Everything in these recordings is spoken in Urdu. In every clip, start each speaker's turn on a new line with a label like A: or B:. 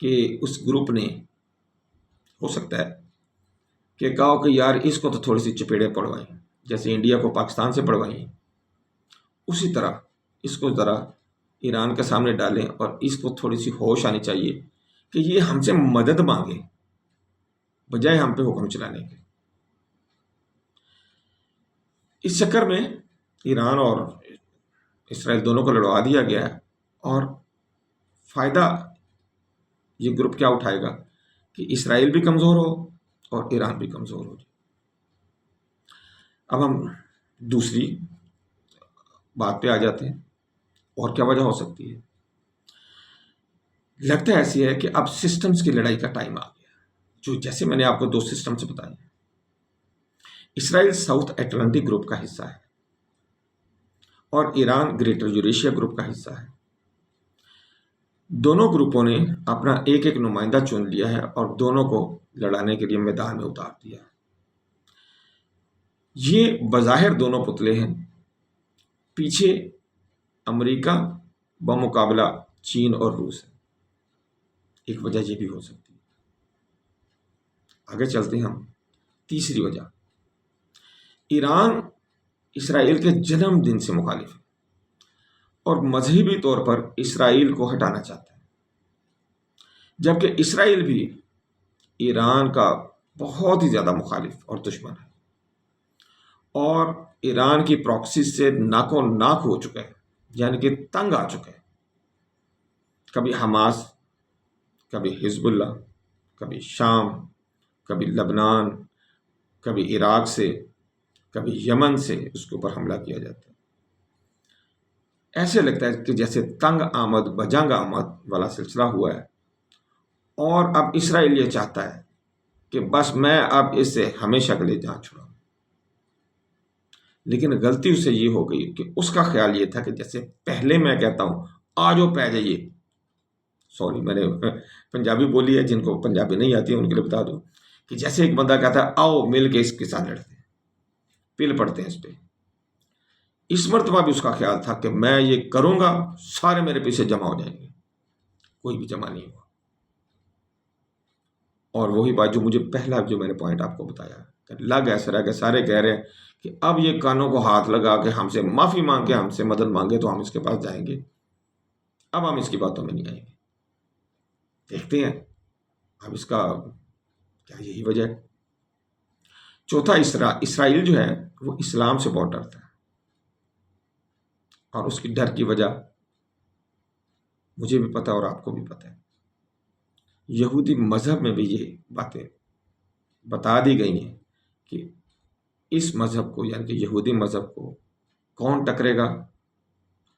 A: کہ اس گروپ نے ہو سکتا ہے کہ کہا کہ یار اس کو تو تھوڑی سی چپیڑیں پڑوائیں، جیسے انڈیا کو پاکستان سے پڑوائیں، اسی طرح اس کو ذرا ایران کے سامنے ڈالیں اور اس کو تھوڑی سی ہوش آنی چاہیے کہ یہ ہم سے مدد مانگے بجائے ہم پہ حکم چلانے کے۔ اس چکر میں ایران اور اسرائیل دونوں کو لڑوا دیا گیا ہے، اور فائدہ یہ گروپ کیا اٹھائے گا کہ اسرائیل بھی کمزور ہو اور ایران بھی کمزور ہو جائے۔ اب ہم دوسری بات پہ آ جاتے ہیں، اور کیا وجہ ہو سکتی ہے؟ لگتا ہے ایسی ہے کہ اب سسٹمز کی لڑائی کا ٹائم آ گیا، جو جیسے میں نے آپ کو 2 سسٹم سے بتایا۔ اسرائیل ساؤتھ اٹلانٹک گروپ کا حصہ ہے اور ایران گریٹر یوریشیا گروپ کا حصہ ہے۔ دونوں گروپوں نے اپنا ایک ایک نمائندہ چن لیا ہے اور دونوں کو لڑانے کے لیے میدان میں اتار دیا ہے۔ یہ بظاہر دونوں پتلے ہیں، پیچھے امریکہ بمقابلہ چین اور روس ہے۔ ایک وجہ یہ بھی ہو سکتی ہے۔ آگے چلتے ہیں ہم، تیسری وجہ، ایران اسرائیل کے جنم دن سے مخالف ہے اور مذہبی طور پر اسرائیل کو ہٹانا چاہتا ہے، جبکہ اسرائیل بھی ایران کا بہت ہی زیادہ مخالف اور دشمن ہے، اور ایران کی پراکسیز سے ناکو ناک ہو چکا ہے، یعنی کہ تنگ آ چکا ہے۔ کبھی حماس، کبھی حزب اللہ، کبھی شام، کبھی لبنان، کبھی عراق سے، کبھی یمن سے اس کے اوپر حملہ کیا جاتا ہے۔ ایسے لگتا ہے کہ جیسے تنگ آمد بجنگ آمد والا سلسلہ ہوا ہے، اور اب اسرائیل یہ چاہتا ہے کہ بس میں اب اس سے ہمیشہ کے لیے جان چھڑاؤں۔ لیکن غلطی اسے یہ ہو گئی کہ اس کا خیال یہ تھا کہ جیسے پہلے میں کہتا ہوں آجو پہ جائیے، سوری میں نے پنجابی بولی ہے، جن کو پنجابی نہیں آتی ہے ان کے لیے بتا دوں کہ جیسے ایک بندہ کہتا ہے آؤ مل کے اس کے ساتھ لڑتے ہیں، پل پڑتے ہیں اس پہ۔ اس مرتبہ بھی اس کا خیال تھا کہ میں یہ کروں گا، سارے میرے پیچھے جمع ہو جائیں گے، کوئی بھی جمع نہیں ہوا۔ اور وہی بات جو مجھے پہلا جو میں نے پوائنٹ آپ کو بتایا کہ لگ ایسا رہا کہ سارے کہہ رہے ہیں کہ اب یہ کانوں کو ہاتھ لگا کے ہم سے معافی مانگ کے ہم سے مدد مانگے تو ہم اس کے پاس جائیں گے، اب ہم اس کی باتوں میں نہیں آئیں گے۔ دیکھتے ہیں اب اس کا کیا یہی وجہ ہے۔ چوتھا، اسرائیل جو ہے وہ اسلام سے بہت ڈرتا ہے، اور اس کی ڈر کی وجہ مجھے بھی پتہ اور آپ کو بھی پتہ ہے۔ یہودی مذہب میں بھی یہ باتیں بتا دی گئی ہیں کہ اس مذہب کو، یعنی کہ یہودی مذہب کو کون ٹکرے گا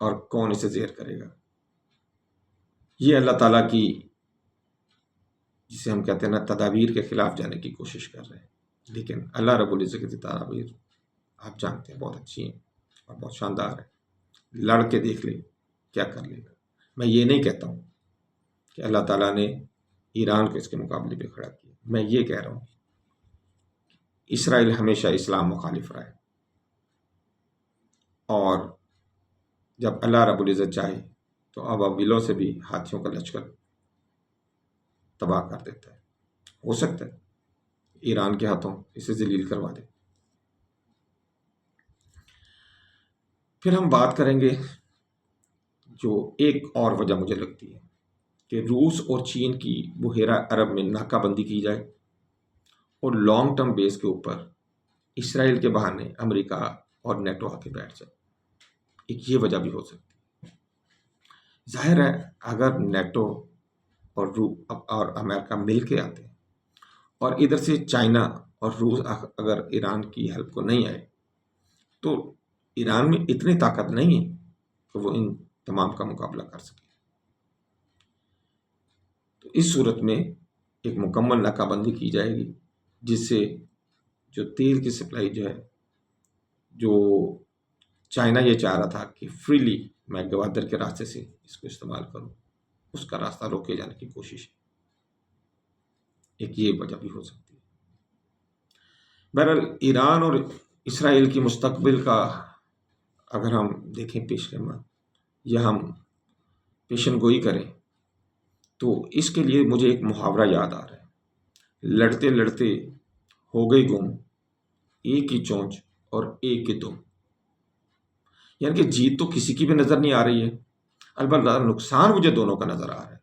A: اور کون اسے زیر کرے گا۔ یہ اللہ تعالیٰ کی، جسے ہم کہتے ہیں نا، تدابیر کے خلاف جانے کی کوشش کر رہے ہیں، لیکن اللہ رب العزت کی تدابیر آپ جانتے ہیں بہت اچھی ہیں اور بہت شاندار ہے۔ لڑ کے دیکھ لے کیا کر لے گا۔ میں یہ نہیں کہتا ہوں کہ اللہ تعالیٰ نے ایران کو اس کے مقابلے پہ کھڑا کیا، میں یہ کہہ رہا ہوں اسرائیل ہمیشہ اسلام مخالف رہا ہے، اور جب اللہ رب العزت چاہے تو ابابیلوں سے بھی ہاتھیوں کا لشکر تباہ کر دیتا ہے۔ ہو سکتا ہے ایران کے ہاتھوں اسے ذلیل کروا دے۔ پھر ہم بات کریں گے جو ایک اور وجہ مجھے لگتی ہے کہ روس اور چین کی بحیرہ عرب میں ناکہ بندی کی جائے اور لانگ ٹرم بیس کے اوپر اسرائیل کے بہانے امریکہ اور نیٹو آ کے بیٹھ جائے۔ ایک یہ وجہ بھی ہو سکتی ہے۔ ظاہر ہے اگر نیٹو اور امریکہ مل کے آتے ہیں اور ادھر سے چائنا اور روس اگر ایران کی ہیلپ کو نہیں آئے تو ایران میں اتنی طاقت نہیں ہے کہ وہ ان تمام کا مقابلہ کر سکے۔ تو اس صورت میں ایک مکمل ناکہ بندی کی جائے گی، جس سے جو تیل کی سپلائی جو ہے، جو چائنا یہ چاہ رہا تھا کہ فریلی میں گوادر کے راستے سے اس کو استعمال کروں، اس کا راستہ روکے جانے کی کوشش ہے۔ ایک یہ وجہ بھی ہو سکتی ہے۔ بہرحال ایران اور اسرائیل کی مستقبل کا اگر ہم دیکھیں پیش نما، یا ہم پیشن گوئی کریں تو اس کے لیے مجھے ایک محاورہ یاد آ رہا ہے، لڑتے لڑتے ہو گئی گم، ایک ہی چونچ اور ایک ہی دم۔ یعنی کہ جیت تو کسی کی بھی نظر نہیں آ رہی ہے، البتہ نقصان مجھے دونوں کا نظر آ رہا ہے۔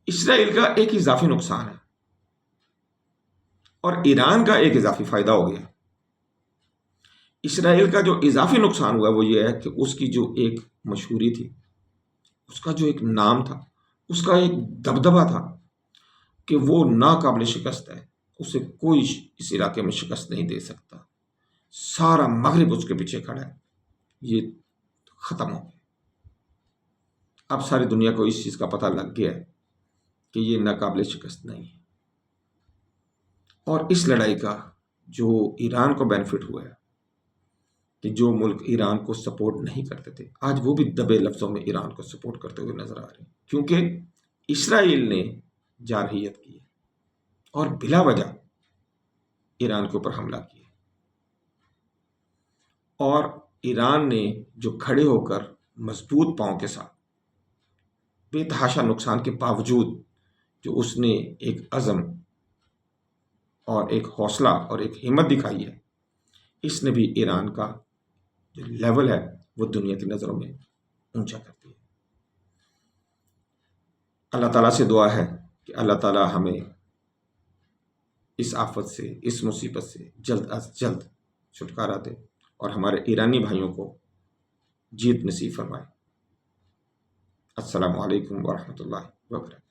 A: اسرائیل کا ایک اضافی نقصان ہے اور ایران کا ایک اضافی فائدہ ہو گیا۔ اسرائیل کا جو اضافی نقصان ہوا وہ یہ ہے کہ اس کی جو ایک مشہوری تھی، اس کا جو ایک نام تھا، اس کا ایک دبدبہ تھا کہ وہ ناقابل شکست ہے، اسے کوئی اس علاقے میں شکست نہیں دے سکتا، سارا مغرب اس کے پیچھے کھڑا ہے، یہ ختم ہو گیا۔ اب ساری دنیا کو اس چیز کا پتہ لگ گیا ہے کہ یہ ناقابل شکست نہیں ہے، اور اس لڑائی کا جو ایران کو بینیفٹ ہوا ہے کہ جو ملک ایران کو سپورٹ نہیں کرتے تھے، آج وہ بھی دبے لفظوں میں ایران کو سپورٹ کرتے ہوئے نظر آ رہے ہیں، کیونکہ اسرائیل نے جارحیت کی اور بلا وجہ ایران کے اوپر حملہ کیا، اور ایران نے جو کھڑے ہو کر مضبوط پاؤں کے ساتھ بے تحاشا نقصان کے باوجود جو اس نے ایک عزم اور ایک حوصلہ اور ایک ہمت دکھائی ہے، اس نے بھی ایران کا جو لیول ہے وہ دنیا کی نظروں میں اونچا کر دیا۔ اللہ تعالیٰ سے دعا ہے کہ اللہ تعالیٰ ہمیں اس آفت سے، اس مصیبت سے جلد از جلد چھٹکارا دے اور ہمارے ایرانی بھائیوں کو جیت نصیب فرمائے۔ السلام علیکم ورحمۃ اللہ وبرکاتہ۔